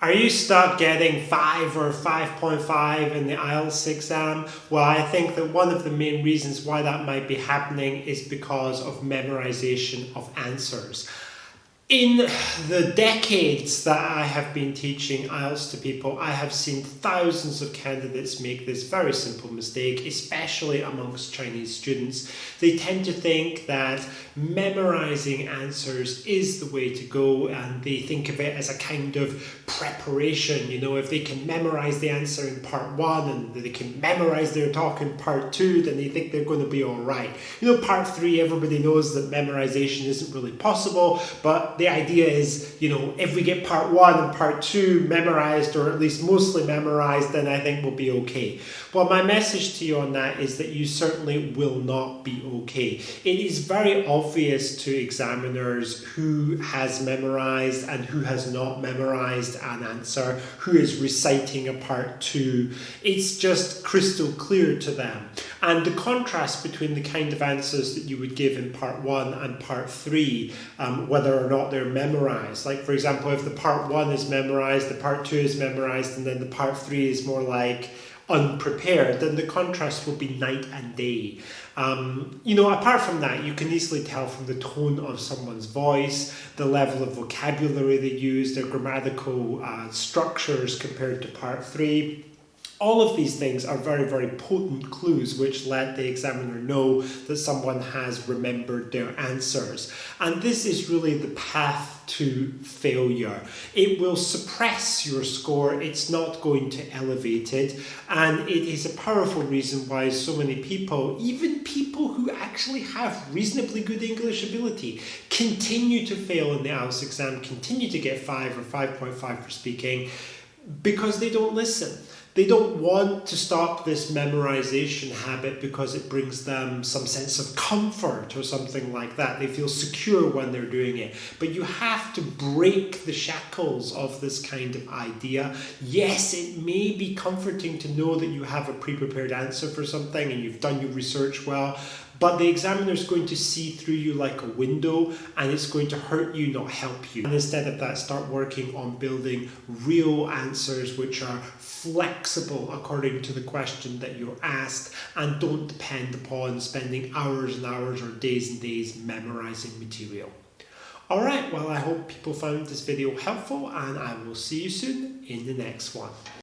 Are you stuck getting 5 or 5.5 in the IELTS exam? Well, I think that one of the main reasons why that might be happening is because of memorization of answers. In the decades that I have been teaching IELTS to people, I have seen thousands of candidates make this very simple mistake, especially amongst Chinese students. They tend to think that memorizing answers is the way to go, and they think of it as a kind of preparation. You know, if they can memorize the answer in part 1 and they can memorize their talk in part 2, then they think they're going to be all right. You know, part 3, everybody knows that memorization isn't really possible, but the idea is, you know, if we get part 1 and part 2 memorized, or at least mostly memorized, then I think we'll be okay. Well, my message to you on that is that you certainly will not be okay. It is very obvious to examiners who has memorized and who has not memorized an answer, who is reciting a part 2. It's just crystal clear to them. And the contrast between the kind of answers that you would give in part 1 and part 3, whether or not they're memorized. Like, for example, if the part 1 is memorized, the part 2 is memorized, and then the part 3 is more like unprepared, then the contrast will be night and day. You know, apart from that, you can easily tell from the tone of someone's voice, the level of vocabulary they use, their grammatical structures compared to part 3. All of these things are very, very potent clues which let the examiner know that someone has remembered their answers. And this is really the path to failure. It will suppress your score, it's not going to elevate it, and it is a powerful reason why so many people, even people who actually have reasonably good English ability, continue to fail in the IELTS exam, continue to get 5 or 5.5 for speaking, because they don't listen. They don't want to stop this memorization habit because it brings them some sense of comfort or something like that. They feel secure when they're doing it. But you have to break the shackles of this kind of idea. Yes, it may be comforting to know that you have a pre-prepared answer for something and you've done your research well, but the examiner is going to see through you like a window, and it's going to hurt you, not help you. And instead of that, start working on building real answers which are flexible according to the question that you're asked, and don't depend upon spending hours and hours or days and days memorizing material. Alright, well, I hope people found this video helpful, and I will see you soon in the next one.